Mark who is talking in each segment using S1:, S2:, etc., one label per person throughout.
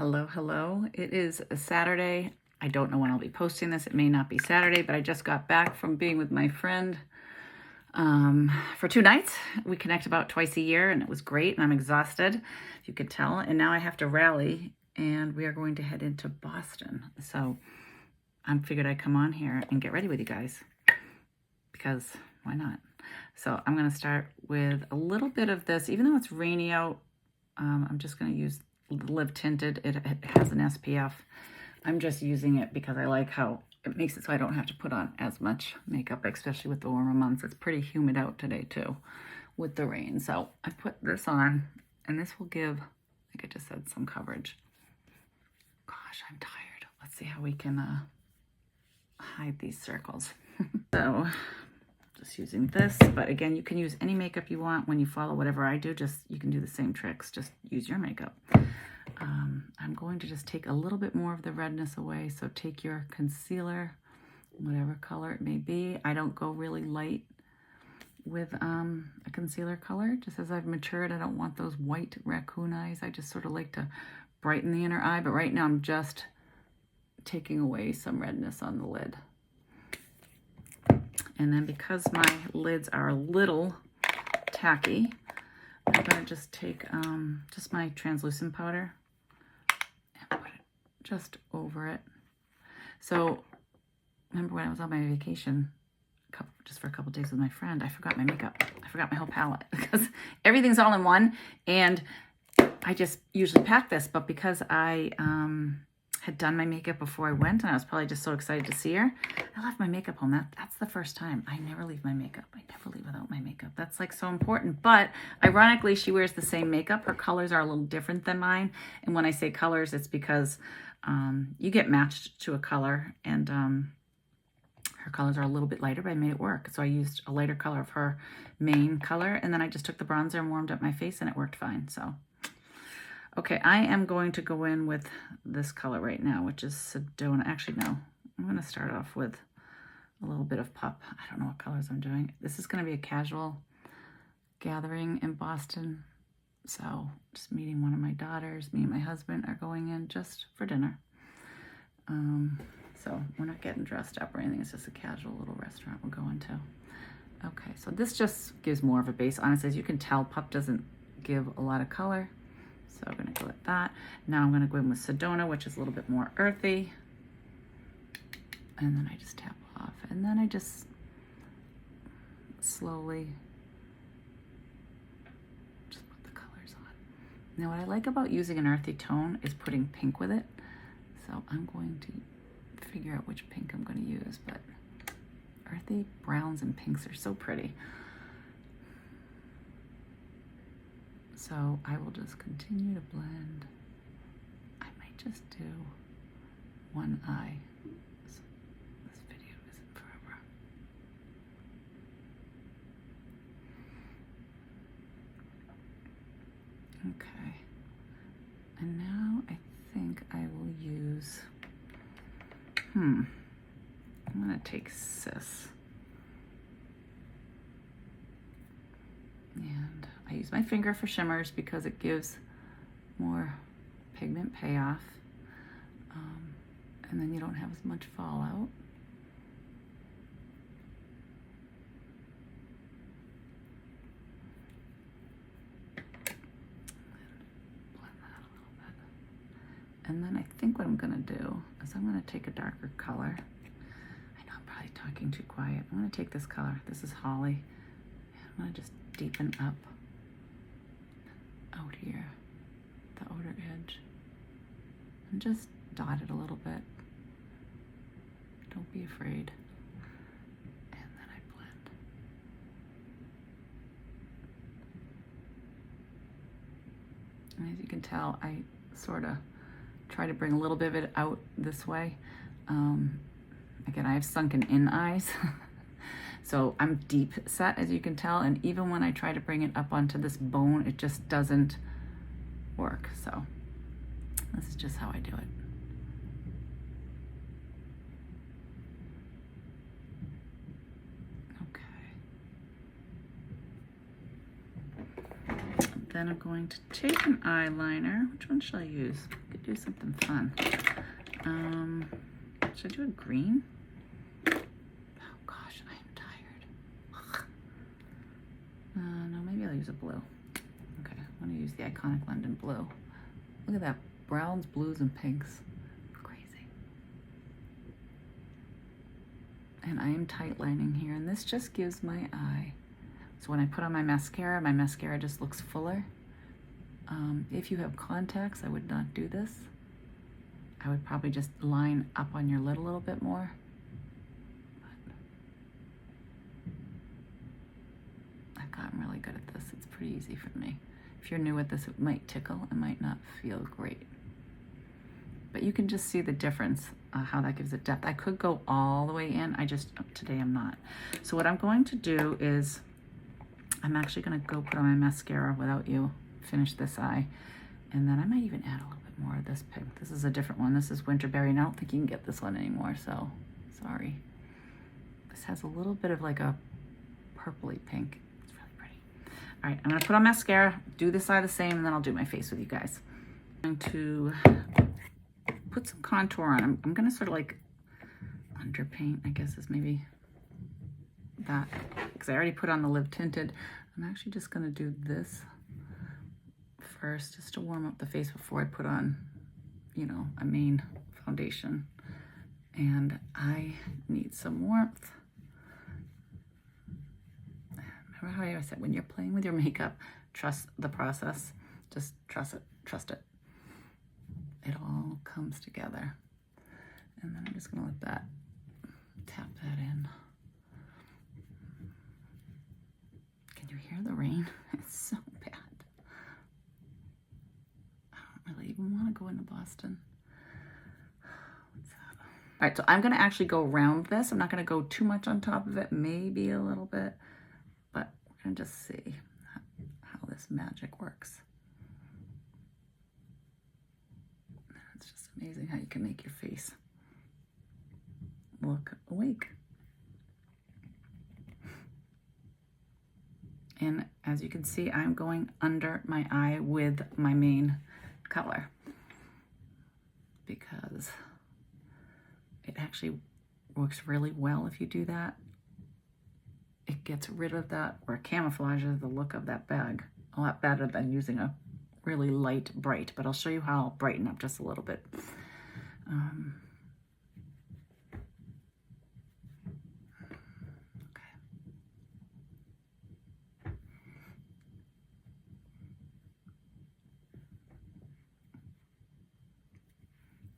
S1: Hello, hello. It is a Saturday. I don't know when I'll be posting this. It may not be Saturday, but I just got back from being with my friend for 2 nights. We connect about twice a year, and it was great, and I'm exhausted, if you could tell. And now I have to rally, and we are going to head into Boston. So I figured I'd come on here and get ready with you guys, because why not? So I'm going to start with a little bit of this. Even though it's rainy out, I'm just going to use Live Tinted. It has an SPF. I'm just using it because I like how it makes it so I don't have to put on as much makeup, especially with the warmer months. It's pretty humid out today too with the rain. So I put this on, and this will give, like I just said, some coverage. Gosh, I'm tired. Let's see how we can hide these circles. So just using this, but again, you can use any makeup you want when you follow whatever I do. Just you can do the same tricks, just use your makeup. I'm going to just take a little bit more of the redness away. So take your concealer, whatever color it may be. I don't go really light with a concealer color. Just as I've matured, I don't want those white raccoon eyes. I just sort of like to brighten the inner eye, but right now I'm just taking away some redness on the lid. And then because my lids are a little tacky, I'm going to just take just my translucent powder and put it just over it. So remember when I was on my vacation, just for a couple days with my friend, I forgot my makeup. I forgot my whole palette because everything's all in one. And I just usually pack this, but because I had done my makeup before I went, and I was probably just so excited to see her, I left my makeup home. That's the first time. I never leave my makeup. I never leave without my makeup. That's like so important. But ironically, she wears the same makeup. Her colors are a little different than mine. And when I say colors, it's because you get matched to a color, and her colors are a little bit lighter, but I made it work. So I used a lighter color of her main color, and then I just took the bronzer and warmed up my face, and it worked fine. So okay, I am going to go in with this color right now, which is Sedona. Actually, no. I'm going to start off with a little bit of Pup. I don't know what colors I'm doing. This is going to be a casual gathering in Boston. So just meeting one of my daughters. Me and my husband are going in just for dinner. So we're not getting dressed up or anything. It's just a casual little restaurant we're going to. Okay, so this just gives more of a base. Honestly, as you can tell, Pup doesn't give a lot of color. So I'm going to go with that. Now I'm going to go in with Sedona, which is a little bit more earthy. And then I just tap off. And then I just slowly just put the colors on. Now what I like about using an earthy tone is putting pink with it. So I'm going to figure out which pink I'm going to use. But earthy browns and pinks are so pretty. So I will just continue to blend. I might just do one eye. So this video isn't forever. Okay. And now I think I will use, I'm gonna take Sis. And I use my finger for shimmers because it gives more pigment payoff. And then you don't have as much fallout. Blend that a little bit. And then I think what I'm gonna do is I'm gonna take a darker color. I know I'm probably talking too quiet. I'm gonna take this color. This is Holly. I'm gonna just deepen up out here, the outer edge, and just dot it a little bit. Don't be afraid. And then I blend. And as you can tell, I sort of try to bring a little bit of it out this way. Again, I have sunken in eyes. So I'm deep set, as you can tell, and even when I try to bring it up onto this bone, it just doesn't work. So this is just how I do it. Okay. Then I'm going to take an eyeliner. Which one should I use? do something fun. Should I do a green? Oh gosh, I am tired. No, maybe I'll use a blue. Okay, I'm gonna use the Iconic London blue. Look at that, browns, blues, and pinks. Crazy. And I am tight lining here, and this just gives my eye. So when I put on my mascara just looks fuller. If you have contacts, I would not do this. I would probably just line up on your lid a little bit more. But I've gotten really good at this. It's pretty easy for me. If you're new at this, it might tickle. It might not feel great. But you can just see the difference, how that gives it depth. I could go all the way in. Today I'm not. So what I'm going to do is, I'm actually gonna go put on my mascara without you, finish this eye. And then I might even add a little bit more of this pink. This is a different one. This is Winterberry, and I don't think you can get this one anymore, so sorry. This has a little bit of like a purpley pink. It's really pretty. All right, I'm gonna put on mascara, do this eye the same, and then I'll do my face with you guys. I'm going to put some contour on. I'm gonna sort of like underpaint, I guess is maybe that, because I already put on the lip tinted. I'm actually just gonna do this first, just to warm up the face before I put on, you know, a main foundation. And I need some warmth. Remember how I said, when you're playing with your makeup, trust the process. Just trust it. It all comes together. And then I'm just gonna let that, tap that in. Can you hear the rain? It's so bad. I don't really even want to go into Boston. What's that? All right, so I'm gonna actually go around this. I'm not gonna go too much on top of it, maybe a little bit, but we're gonna just see how this magic works. It's just amazing how you can make your face look awake. And as you can see, I'm going under my eye with my main color because it actually works really well if you do that. It gets rid of that, or camouflages the look of that bag a lot better than using a really light bright, but I'll show you how I'll brighten up just a little bit.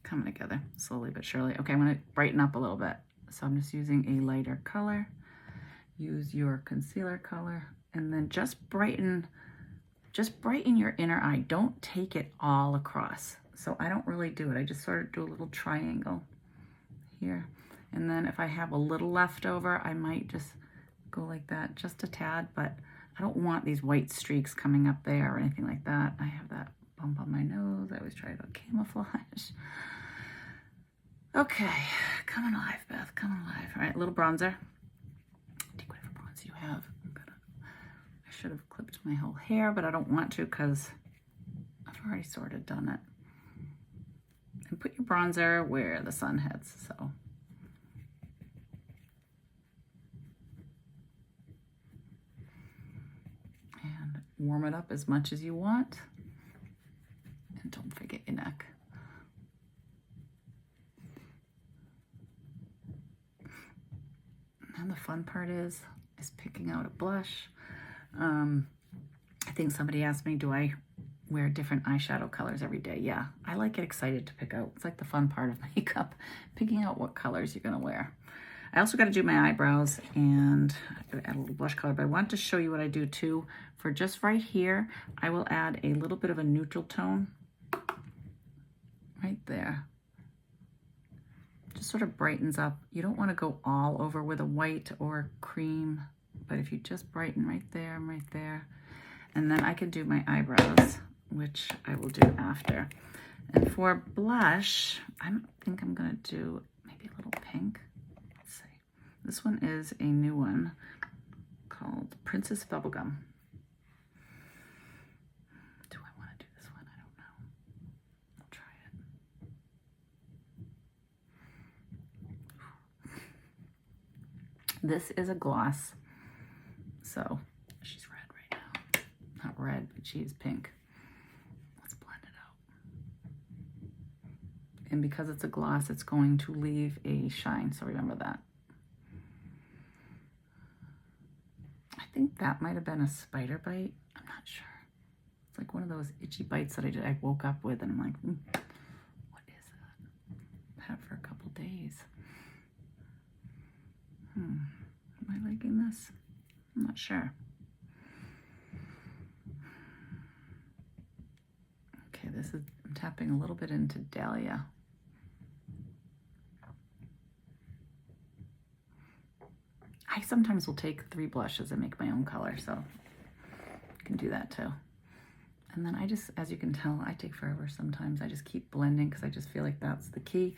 S1: Coming together slowly but surely. Okay, I'm gonna brighten up a little bit. So I'm just using a lighter color. Use your concealer color, and then just brighten your inner eye. Don't take it all across. So I don't really do it. I just sort of do a little triangle here. And then if I have a little left over, I might just go like that, just a tad, but I don't want these white streaks coming up there or anything like that. I have that bump on my nose. I always try to camouflage. Okay, come alive, Beth, come alive. All right, a little bronzer. Take whatever bronzer you have. I should have clipped my whole hair, but I don't want to because I've already sort of done it. And put your bronzer where the sun hits, so. And warm it up as much as you want. And don't forget your neck. And the fun part is picking out a blush. I think somebody asked me, do I wear different eyeshadow colors every day? Yeah, I like get excited to pick out. It's like the fun part of makeup, picking out what colors you're gonna wear. I also gotta do my eyebrows, and I gotta add a little blush color, but I want to show you what I do too. For just right here, I will add a little bit of a neutral tone right there. Just sort of brightens up. You don't want to go all over with a white or cream, but if you just brighten right there and right there, and then I can do my eyebrows, which I will do after. And for blush, I think I'm gonna do maybe a little pink. Let's see. This one is a new one called Princess Bubblegum. Do I want to do this one? I don't know. I'll try it. This is a gloss. So she's red right now. Not red, but she is pink. Let's blend it out. And because it's a gloss, it's going to leave a shine. So remember that. I think that might have been a spider bite. I'm not sure. It's like one of those itchy bites that I woke up with, and I'm like, what is that? I've had it for a couple days. Am I liking this? I'm not sure. Okay, this is, I'm tapping a little bit into Dahlia. I sometimes will take 3 blushes and make my own color, so you can do that too. And then I just, as you can tell, I take forever sometimes. I just keep blending because I just feel like that's the key.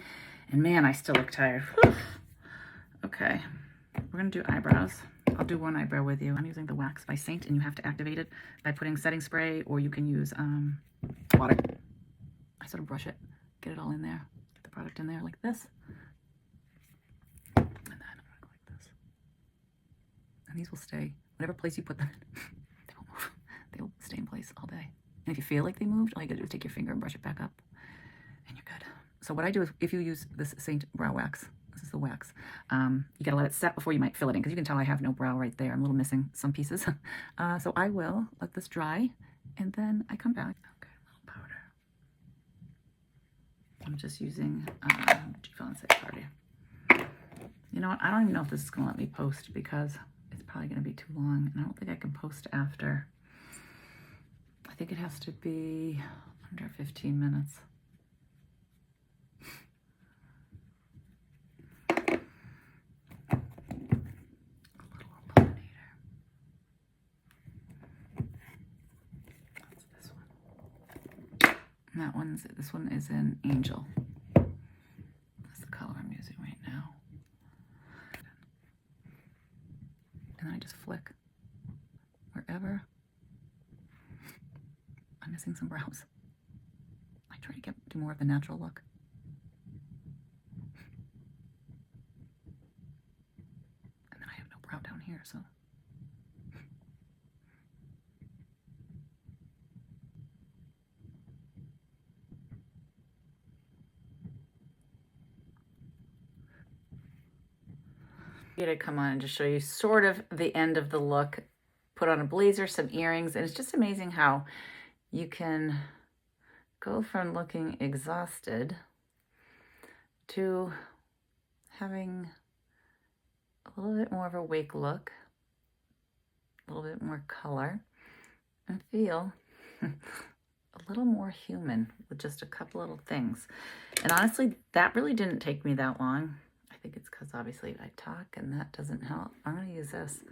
S1: And man, I still look tired. Whew. Okay, we're gonna do eyebrows. I'll do one eyebrow with you. I'm using the Wax by Saint, and you have to activate it by putting setting spray, or you can use water. I sort of brush it, get it all in there, get the product in there like this. And then I'm gonna go like this. And these will stay, whatever place you put them in, they won't move. They will stay in place all day. And if you feel like they moved, all you gotta do is take your finger and brush it back up, and you're good. So what I do is, if you use this Saint Brow Wax, this is the wax, you gotta let it set before you might fill it in, because you can tell I have no brow right there. I'm a little missing some pieces. So I will let this dry, and then I come back. Okay, a little powder. I'm just using G-Foncé powder. You know what, I don't even know if this is gonna let me post, because it's probably gonna be too long, and I don't think I can post after. I think it has to be under 15 minutes. That one's, this one is an Angel. That's the color I'm using right now. And then I just flick wherever I'm missing some brows. I try to do more of the natural look. And then I have no brow down here, so. To come on and just show you sort of the end of the look. Put on a blazer, some earrings, and it's just amazing how you can go from looking exhausted to having a little bit more of a awake look, a little bit more color, and feel a little more human with just a couple little things. And honestly, that really didn't take me that long. I think it's because obviously I talk and that doesn't help. I'm going to use this.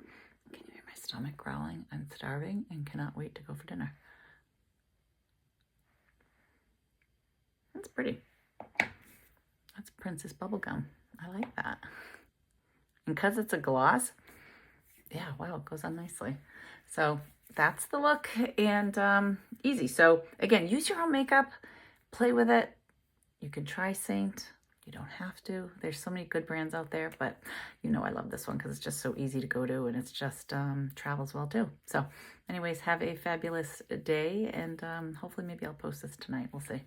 S1: Can you hear my stomach growling? I'm starving and cannot wait to go for dinner. That's pretty. That's Princess Bubblegum. I like that. And because it's a gloss, yeah, wow, it goes on nicely. So that's the look, and easy. So again, use your own makeup, play with it. You can try Saint. You don't have to. There's so many good brands out there, but you know I love this one because it's just so easy to go to, and it's just travels well too. So anyways, have a fabulous day, and hopefully maybe I'll post this tonight. We'll see.